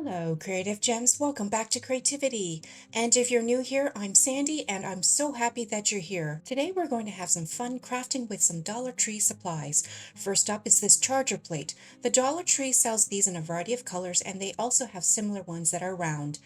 Hello, Creative Gems. Welcome back to Creativity. And if you're new here, I'm Sandy, and I'm so happy that you're here. Today, we're going to have some fun crafting with some Dollar Tree supplies. First up is this charger plate. The Dollar Tree sells these in a variety of colors, and they also have similar ones that are round.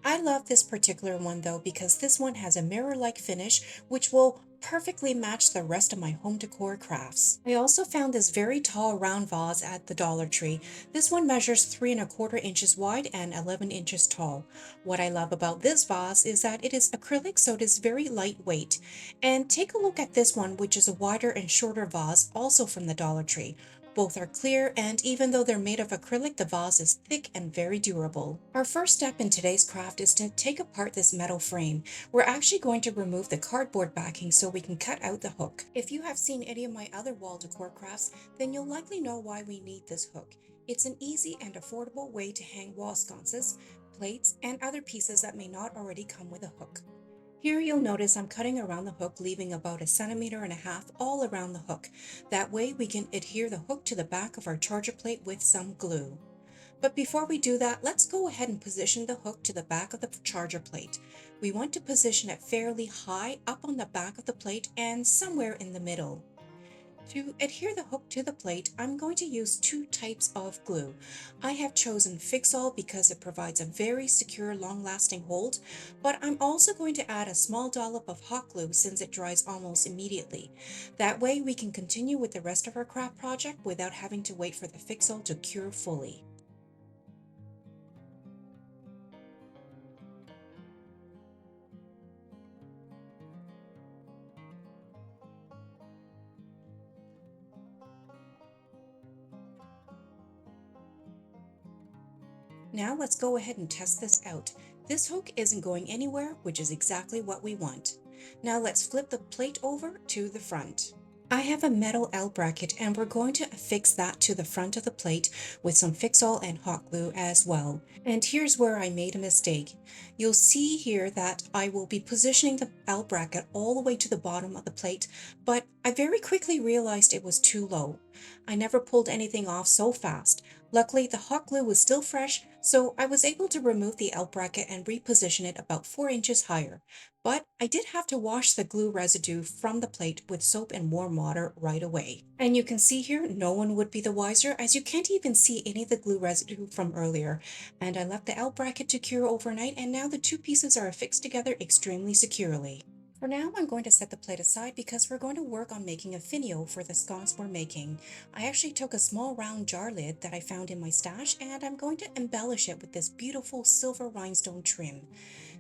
I love this particular one though because this one has a mirror-like finish, which will perfectly match the rest of my home decor crafts. I also found this very tall round vase at the Dollar Tree. This one measures 3¼ inches wide and 11 inches tall. What I love about this vase is that it is acrylic, so it is very lightweight. And take a look at this one, which is a wider and shorter vase, also from the Dollar Tree. Both are clear, and even though they're made of acrylic, the vase is thick and very durable. Our first step in today's craft is to take apart this metal frame. We're actually going to remove the cardboard backing so we can cut out the hook. If you have seen any of my other wall decor crafts, then you'll likely know why we need this hook. It's an easy and affordable way to hang wall sconces, plates, and other pieces that may not already come with a hook. Here you'll notice I'm cutting around the hook, leaving about 1.5 cm all around the hook. That way we can adhere the hook to the back of our charger plate with some glue. But before we do that, let's go ahead and position the hook to the back of the charger plate. We want to position it fairly high up on the back of the plate and somewhere in the middle. To adhere the hook to the plate, I'm going to use two types of glue. I have chosen Fix-All because it provides a very secure, long-lasting hold, but I'm also going to add a small dollop of hot glue since it dries almost immediately. That way we can continue with the rest of our craft project without having to wait for the Fix-All to cure fully. Now let's go ahead and test this out. This hook isn't going anywhere, which is exactly what we want. Now let's flip the plate over to the front. I have a metal L bracket and we're going to affix that to the front of the plate with some Fix-All and hot glue as well. And here's where I made a mistake. You'll see here that I will be positioning the L bracket all the way to the bottom of the plate, but I very quickly realized it was too low. I never pulled anything off so fast. Luckily, the hot glue was still fresh, so I was able to remove the L bracket and reposition it about 4 inches higher. But I did have to wash the glue residue from the plate with soap and warm water right away. And you can see here, no one would be the wiser as you can't even see any of the glue residue from earlier. And I left the L bracket to cure overnight, and now the two pieces are affixed together extremely securely. For now, I'm going to set the plate aside because we're going to work on making a finial for the sconce we're making. I actually took a small round jar lid that I found in my stash and I'm going to embellish it with this beautiful silver rhinestone trim.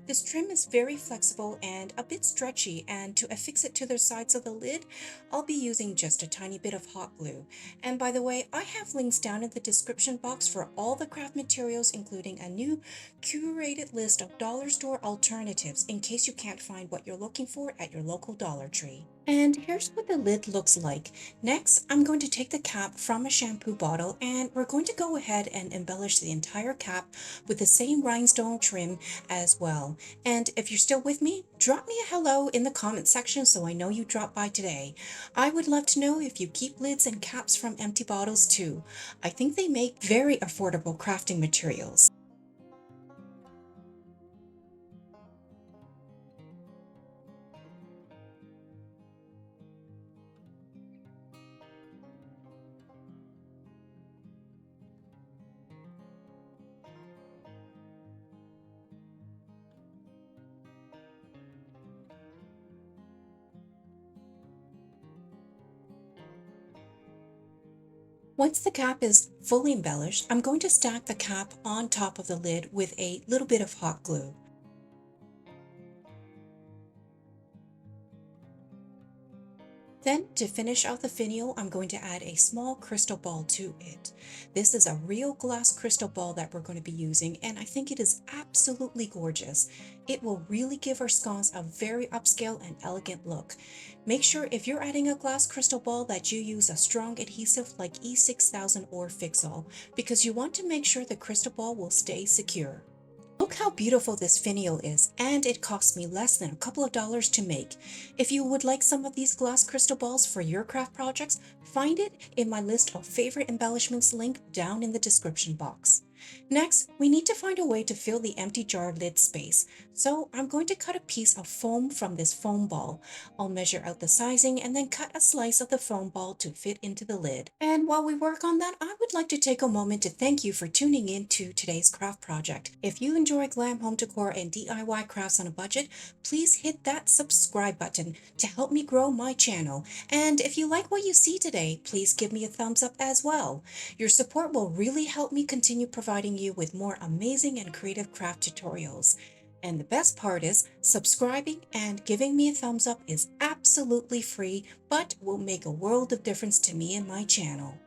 This trim is very flexible and a bit stretchy, and to affix it to the sides of the lid, I'll be using just a tiny bit of hot glue. And by the way, I have links down in the description box for all the craft materials, including a new curated list of dollar store alternatives in case you can't find what you're looking for at your local Dollar Tree. And here's what the lid looks like. Next, I'm going to take the cap from a shampoo bottle and we're going to go ahead and embellish the entire cap with the same rhinestone trim as well. And if you're still with me, drop me a hello in the comment section so I know you dropped by today. I would love to know if you keep lids and caps from empty bottles too. I think they make very affordable crafting materials. Once the cap is fully embellished, I'm going to stack the cap on top of the lid with a little bit of hot glue. Then, to finish off the finial, I'm going to add a small crystal ball to it. This is a real glass crystal ball that we're going to be using, and I think it is absolutely gorgeous. It will really give our scones a very upscale and elegant look. Make sure if you're adding a glass crystal ball that you use a strong adhesive like E6000 or Fix-All, because you want to make sure the crystal ball will stay secure. Look how beautiful this finial is, and it cost me less than a couple of dollars to make. If you would like some of these glass crystal balls for your craft projects, find it in my list of favorite embellishments link down in the description box. Next, we need to find a way to fill the empty jar lid space. So I'm going to cut a piece of foam from this foam ball. I'll measure out the sizing and then cut a slice of the foam ball to fit into the lid. And while we work on that, I would like to take a moment to thank you for tuning in to today's craft project. If you enjoy glam home decor and DIY crafts on a budget, please hit that subscribe button to help me grow my channel. And if you like what you see today, please give me a thumbs up as well. Your support will really help me continue providing you with more amazing and creative craft tutorials. And the best part is, subscribing and giving me a thumbs up is absolutely free, but will make a world of difference to me and my channel.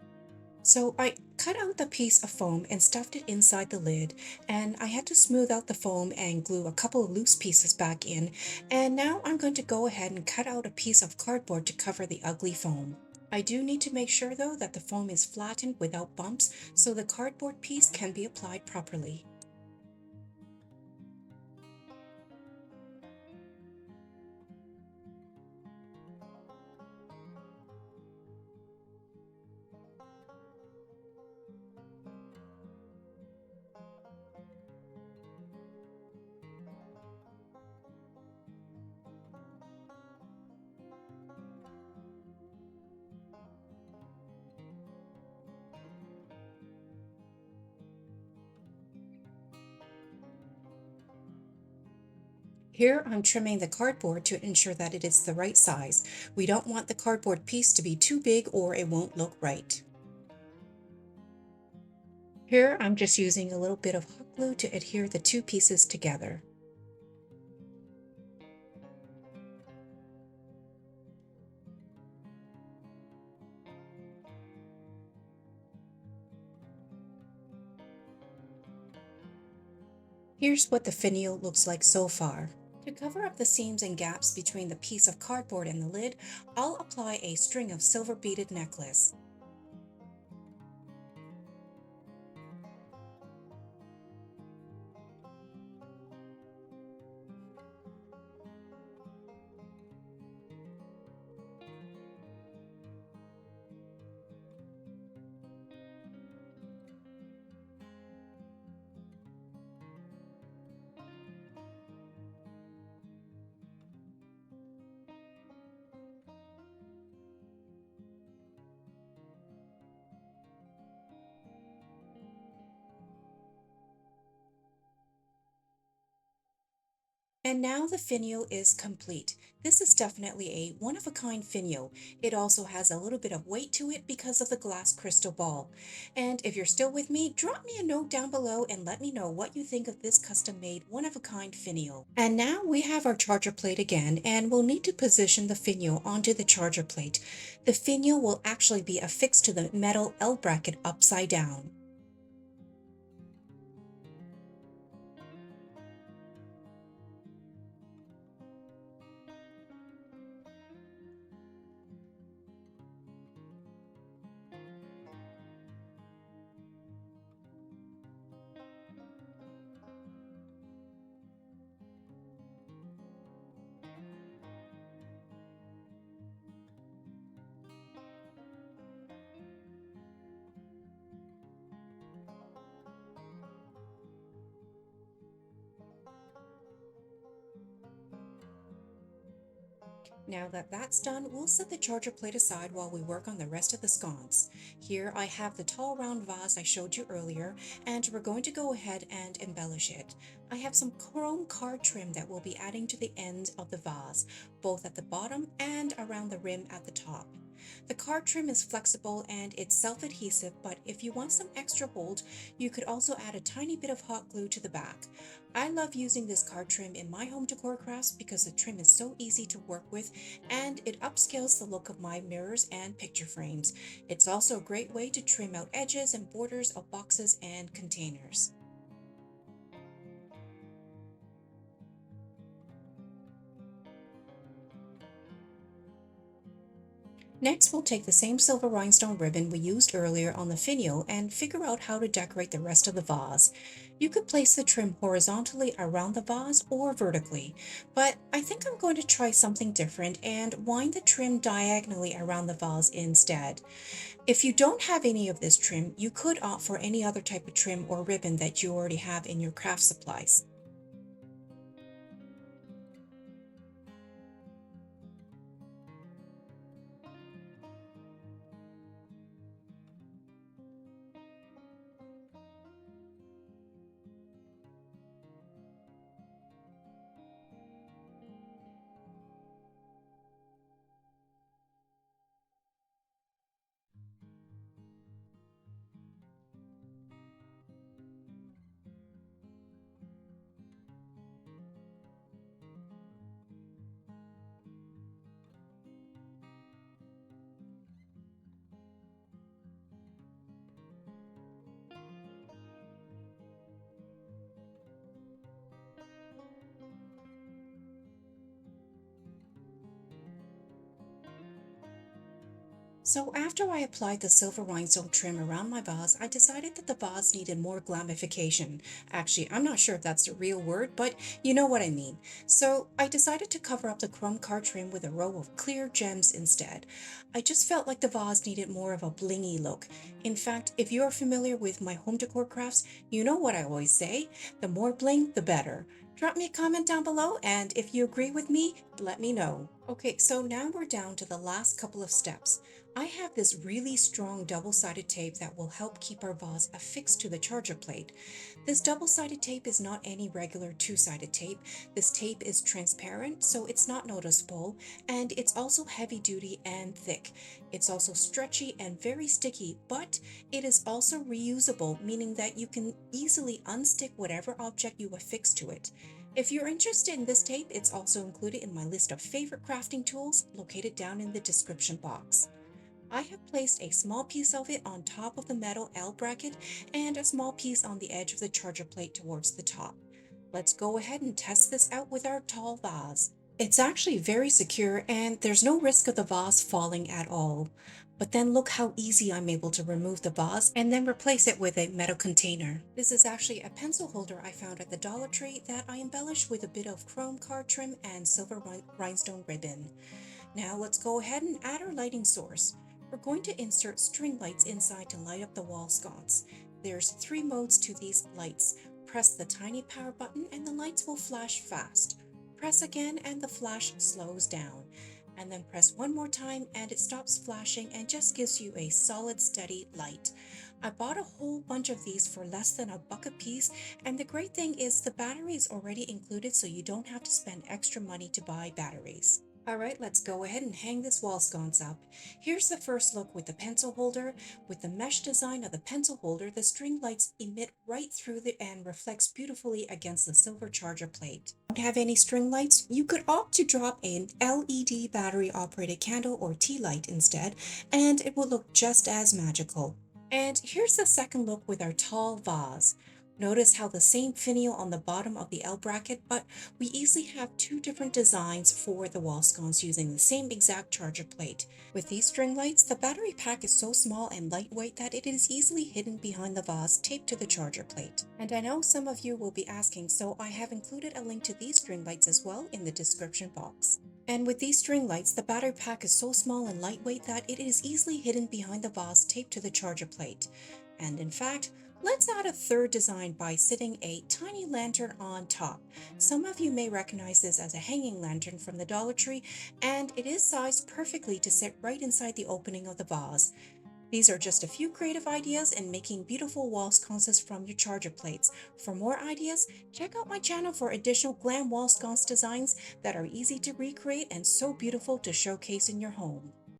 So I cut out the piece of foam and stuffed it inside the lid, and I had to smooth out the foam and glue a couple of loose pieces back in. And now I'm going to go ahead and cut out a piece of cardboard to cover the ugly foam. I do need to make sure though that the foam is flattened without bumps so the cardboard piece can be applied properly. Here I'm trimming the cardboard to ensure that it is the right size. We don't want the cardboard piece to be too big or it won't look right. Here I'm just using a little bit of hot glue to adhere the two pieces together. Here's what the finial looks like so far. To cover up the seams and gaps between the piece of cardboard and the lid, I'll apply a string of silver beaded necklace. And now the finial is complete. This is definitely a one-of-a-kind finial. It also has a little bit of weight to it because of the glass crystal ball. And if you're still with me, drop me a note down below and let me know what you think of this custom-made one-of-a-kind finial. And now we have our charger plate again, and we'll need to position the finial onto the charger plate. The finial will actually be affixed to the metal L bracket upside down. Now that that's done, we'll set the charger plate aside while we work on the rest of the sconce. Here I have the tall round vase I showed you earlier, and we're going to go ahead and embellish it. I have some chrome card trim that we'll be adding to the ends of the vase, both at the bottom and around the rim at the top. The card trim is flexible and it's self-adhesive, but if you want some extra hold, you could also add a tiny bit of hot glue to the back. I love using this card trim in my home decor crafts because the trim is so easy to work with and it upscales the look of my mirrors and picture frames. It's also a great way to trim out edges and borders of boxes and containers. Next, we'll take the same silver rhinestone ribbon we used earlier on the finial and figure out how to decorate the rest of the vase. You could place the trim horizontally around the vase or vertically, but I think I'm going to try something different and wind the trim diagonally around the vase instead. If you don't have any of this trim, you could opt for any other type of trim or ribbon that you already have in your craft supplies. So after I applied the silver rhinestone trim around my vase, I decided that the vase needed more glamification. Actually, I'm not sure if that's a real word, but you know what I mean. So I decided to cover up the chrome card trim with a row of clear gems instead. I just felt like the vase needed more of a blingy look. In fact, if you are familiar with my home decor crafts, you know what I always say, the more bling, the better. Drop me a comment down below, and if you agree with me, let me know. Okay, so now we're down to the last couple of steps. I have this really strong double-sided tape that will help keep our vase affixed to the charger plate. This double-sided tape is not any regular two-sided tape. This tape is transparent, so it's not noticeable, and it's also heavy-duty and thick. It's also stretchy and very sticky, but it is also reusable, meaning that you can easily unstick whatever object you affix to it. If you're interested in this tape, it's also included in my list of favorite crafting tools located down in the description box. I have placed a small piece of it on top of the metal L bracket and a small piece on the edge of the charger plate towards the top. Let's go ahead and test this out with our tall vase. It's actually very secure and there's no risk of the vase falling at all. But then look how easy I'm able to remove the vase and then replace it with a metal container. This is actually a pencil holder I found at the Dollar Tree that I embellished with a bit of chrome card trim and silver rhinestone ribbon. Now let's go ahead and add our lighting source. We're going to insert string lights inside to light up the wall sconce. There's 3 modes to these lights. Press the tiny power button and the lights will flash fast. Press again and the flash slows down. And then press one more time and it stops flashing and just gives you a solid steady light. I bought a whole bunch of these for less than $1 a piece, and the great thing is the battery is already included, so you don't have to spend extra money to buy batteries. Alright, let's go ahead and hang this wall sconce up. Here's the first look with the pencil holder. With the mesh design of the pencil holder, the string lights emit right through and reflects beautifully against the silver charger plate. Don't have any string lights? You could opt to drop an LED battery operated candle or tea light instead, and it will look just as magical. And here's the second look with our tall vase. Notice how the same finial on the bottom of the L bracket, but we easily have 2 different designs for the wall sconce using the same exact charger plate. With these string lights, the battery pack is so small and lightweight that it is easily hidden behind the vase taped to the charger plate. And I know some of you will be asking, so I have included a link to these string lights as well in the description box. And with these string lights, the battery pack is so small and lightweight that it is easily hidden behind the vase taped to the charger plate. And in fact, let's add a third design by sitting a tiny lantern on top. Some of you may recognize this as a hanging lantern from the Dollar Tree, and it is sized perfectly to sit right inside the opening of the vase. These are just a few creative ideas in making beautiful wall sconces from your charger plates. For more ideas, check out my channel for additional glam wall sconce designs that are easy to recreate and so beautiful to showcase in your home.